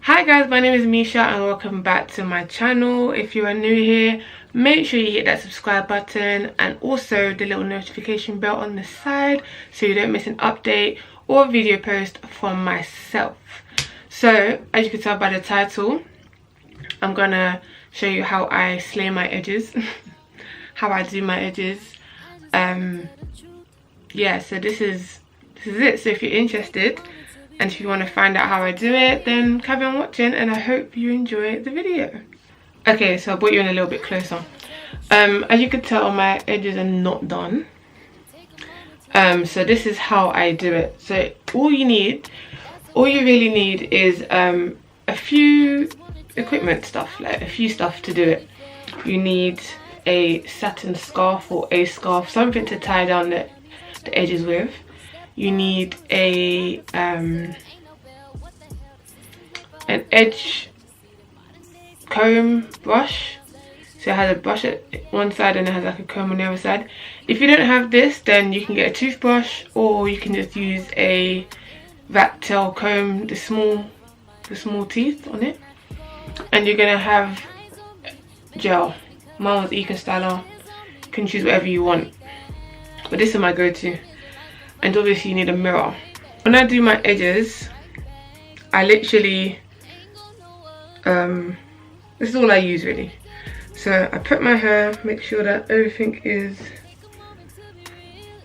Hi guys, my name is Misha and welcome back to my channel. If you are new here, make sure you hit that subscribe button and also the little notification bell on the side so you don't miss an update or video post from myself. So as you can tell by the title, I'm gonna show you how I slay my edges how I do my edges. Yeah, so this is it. So if you're interested and if you want to find out how I do it, then carry on watching and I hope you enjoy the video. Okay, so I brought you in a little bit closer. As you can tell, my edges are not done. So this is how I do it. So all you really need is a few equipment stuff, like a few stuff to do it. You need a satin scarf or a scarf, something to tie down the edges with. You need an edge comb brush. So it has a brush at one side and it has like a comb on the other side. If you don't have this, then you can get a toothbrush or you can just use a rat tail comb, the small teeth on it. And you're gonna have gel. Mine was ECOSTYLER. You can choose whatever you want, but this is my go-to. And obviously you need a mirror. When I do my edges, I literally this is all I use really. So I put my hair, make sure that everything is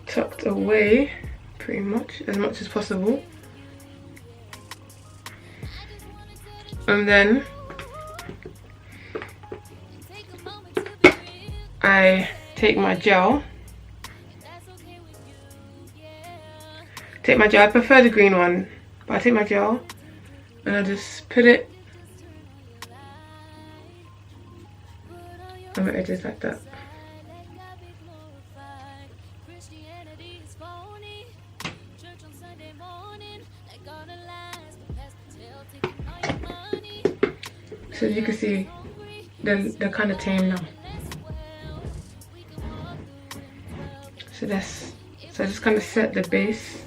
tucked away pretty much as possible, and then I take my gel. I prefer the green one, but I take my gel and I just put it on my edges like that. So as you can see, they're kind of tame now. So I just kind of set the base.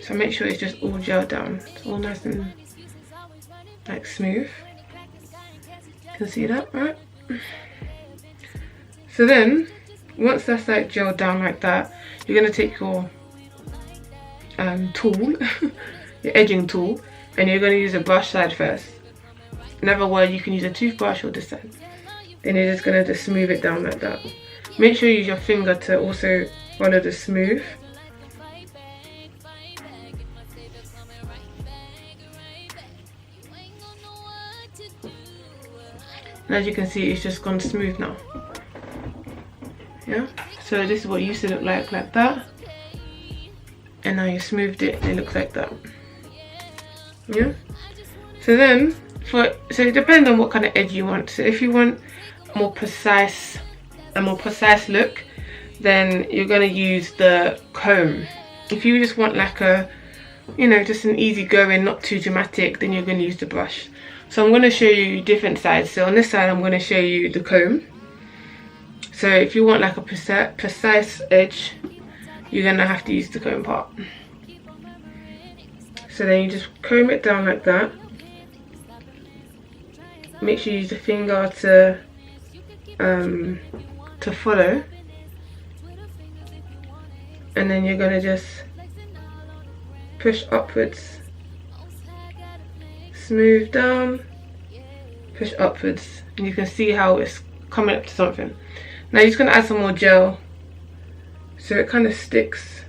So make sure it's just all gelled down. It's all nice and like smooth. You can see that, right? So then, once that's like gelled down like that, you're gonna take your tool, your edging tool, and you're gonna use a brush side first. In other words, you can use a toothbrush or this side. Then you're just gonna just smooth it down like that. Make sure you use your finger to also follow the smooth. And as you can see, it's just gone smooth now. Yeah. So this is what it used to look like that. And now you smoothed it, and it looks like that. Yeah. So then, so it depends on what kind of edge you want. So if you want a more precise look, then you're gonna use the comb. If you just want like a, you know, just an easy going, not too dramatic, then you're gonna use the brush. So I'm gonna show you different sides. So on this side, I'm gonna show you the comb. So if you want like a precise edge, you're gonna have to use the comb part. So then you just comb it down like that. Make sure you use the finger to follow, and then you're gonna just push upwards, smooth down, push upwards, and you can see how it's coming up to something. Now you're just gonna add some more gel so it kind of sticks.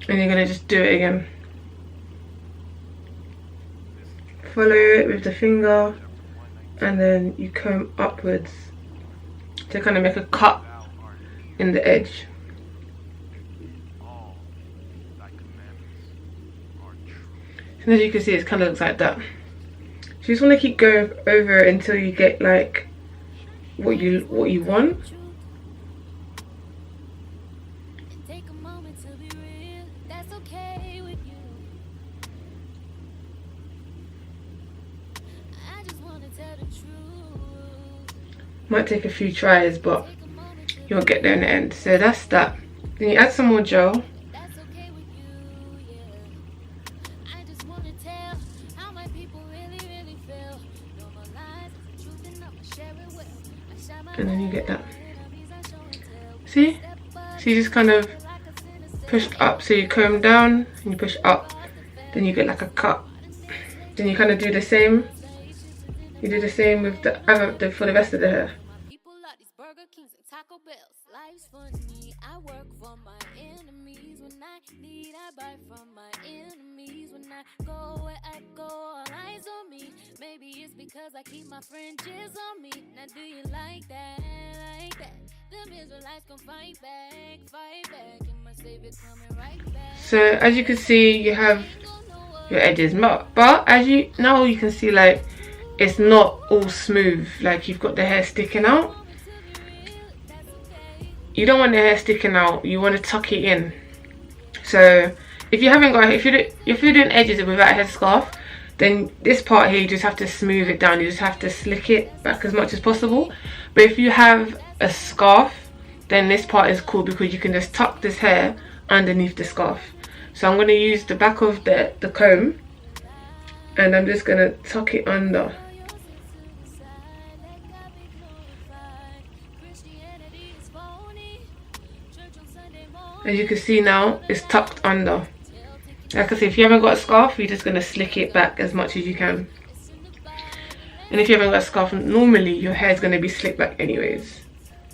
And you're gonna just do it again. Follow it with the finger, and then you comb upwards to kind of make a cut in the edge. And as you can see, it kind of looks like that. So you just want to keep going over it until you get like what you want. Might take a few tries, but you'll get there in the end. So that's that. Then you add some more gel. And then you get that. See? So you just kind of push up. So you comb down and you push up. Then you get like a cut. Then you kind of do the same. You do the same with the other for the rest of the hair. Maybe it's because I keep my fringes on me. Now do you like that? Like that? Them Israelites can fight back, and my savior coming right back. So as you can see, you have your edges, but as you now you can see, like, it's not all smooth, like you've got the hair sticking out. You don't want the hair sticking out, you want to tuck it in. So if you haven't got, if you're doing edges without a headscarf, then this part here you just have to smooth it down, you just have to slick it back as much as possible. But if you have a scarf, then this part is cool because you can just tuck this hair underneath the scarf. So I'm going to use the back of the comb, and I'm just going to tuck it under. As you can see now, it's tucked under. Like I said, if you haven't got a scarf, you're just going to slick it back as much as you can. And if you haven't got a scarf, normally your hair is going to be slicked back anyways.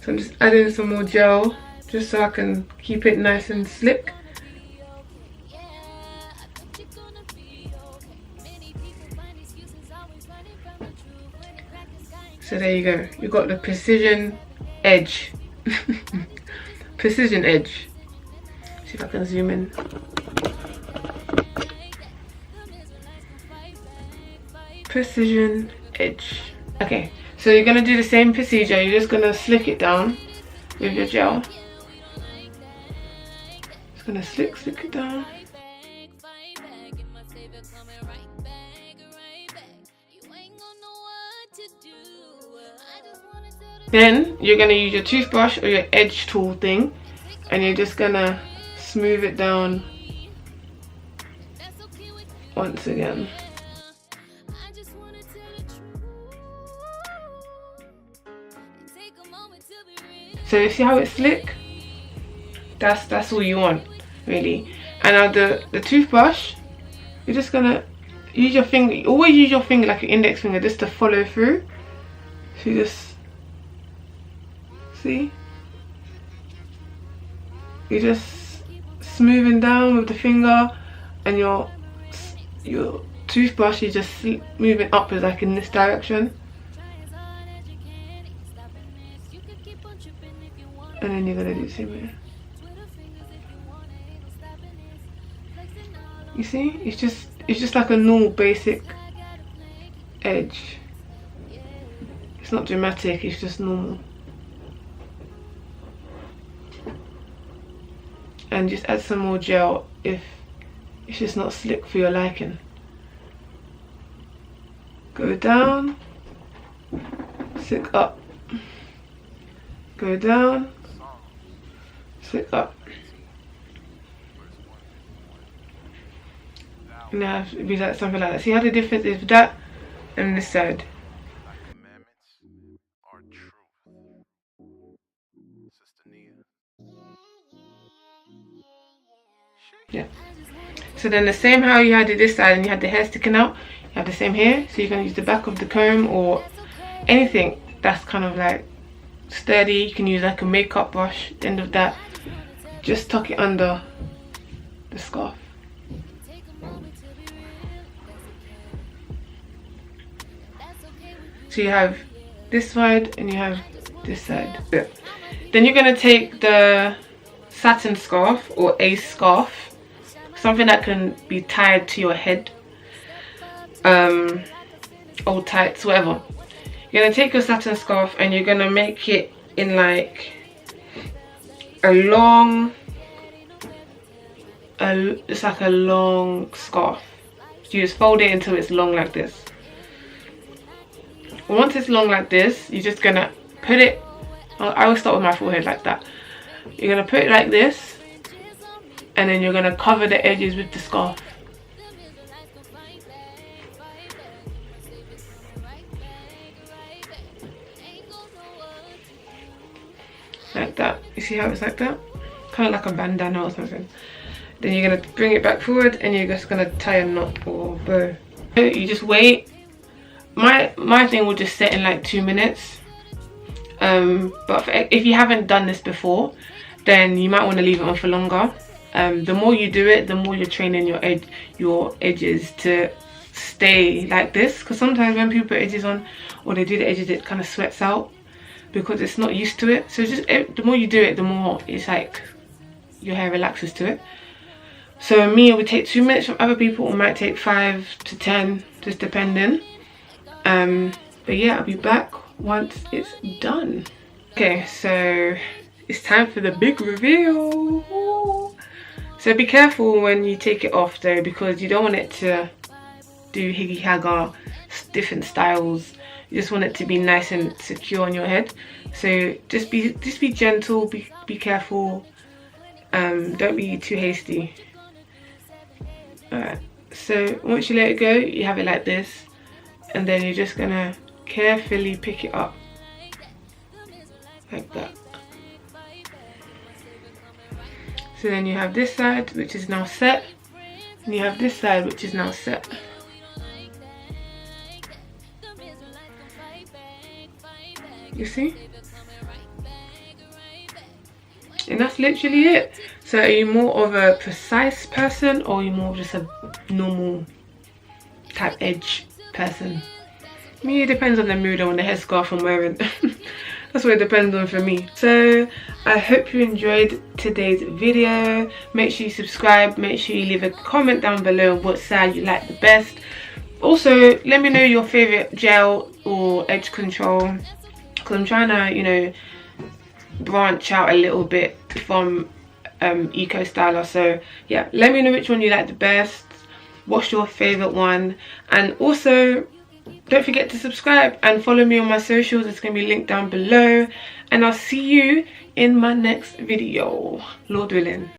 So I'm just adding some more gel, just so I can keep it nice and slick. So there you go, you've got the precision edge. Precision edge. See if I can zoom in. Precision edge. Okay, so you're gonna do the same procedure. You're just gonna slick it down with your gel. Just gonna slick it down. Then you're gonna use your toothbrush or your edge tool thing, and you're just gonna smooth it down once again. So you see how it's slick? That's all you want, really. And now the toothbrush, you're just gonna use your finger. Always use your finger, like your index finger, just to follow through. So you just see, you're just smoothing down with the finger, and your toothbrush is just moving upwards, like in this direction. And then you're gonna do the same here. You see, it's just like a normal basic edge. It's not dramatic, it's just normal. And just add some more gel if it's just not slick for your liking. Go down, slick up. Go down, slick up. Now it'd be like something like that. See how the difference is with that and this side. Yeah. So then the same how you had it this side and you had the hair sticking out, you have the same here. So you can use the back of the comb or anything that's kind of like sturdy. You can use like a makeup brush at the end of that. Just tuck it under the scarf. So you have this side and you have this side. Yeah. Then you're going to take the satin scarf or a scarf, something that can be tied to your head, old tights, whatever. You're going to take your satin scarf and you're going to make it in like a long, it's like a long scarf. So you just fold it until it's long like this. Once it's long like this, you're just going to put it I will start with my forehead like that. You're going to put it like this, and then you're going to cover the edges with the scarf. Like that. You see how it's like that? Kind of like a bandana or something. Then you're going to bring it back forward, and you're just going to tie a knot or bow. You just wait. My thing will just set in like 2 minutes. But if you haven't done this before, then you might want to leave it on for longer. The more you do it, the more you're training your edges to stay like this. Because sometimes when people put edges on, or they do the edges, it kind of sweats out because it's not used to it. So just the more you do it, the more it's like your hair relaxes to it. So me, it would take 2 minutes. From other people, it might take 5 to 10, just depending. But yeah, I'll be back once it's done. Okay, so it's time for the big reveal. So be careful when you take it off though, because you don't want it to do higgy haga different styles. You just want it to be nice and secure on your head. So just be gentle, be careful. Don't be too hasty. Alright, so once you let it go, you have it like this, and then you're just gonna carefully pick it up like that. So then you have this side, which is now set, and you have this side, which is now set. You see? And that's literally it. So are you more of a precise person, or are you more of just a normal type edge person? Me, it depends on the mood or on the headscarf I'm wearing. That's what it depends on for me. So I hope you enjoyed today's video. Make sure you subscribe. Make sure you leave a comment down below what side you like the best. Also, let me know your favorite gel or edge control, because I'm trying to, you know, branch out a little bit from ECOSTYLER. So yeah, let me know which one you like the best. What's your favorite one? And also, don't forget to subscribe and follow me on my socials. It's going to be linked down below. And I'll see you in my next video, Lord willing.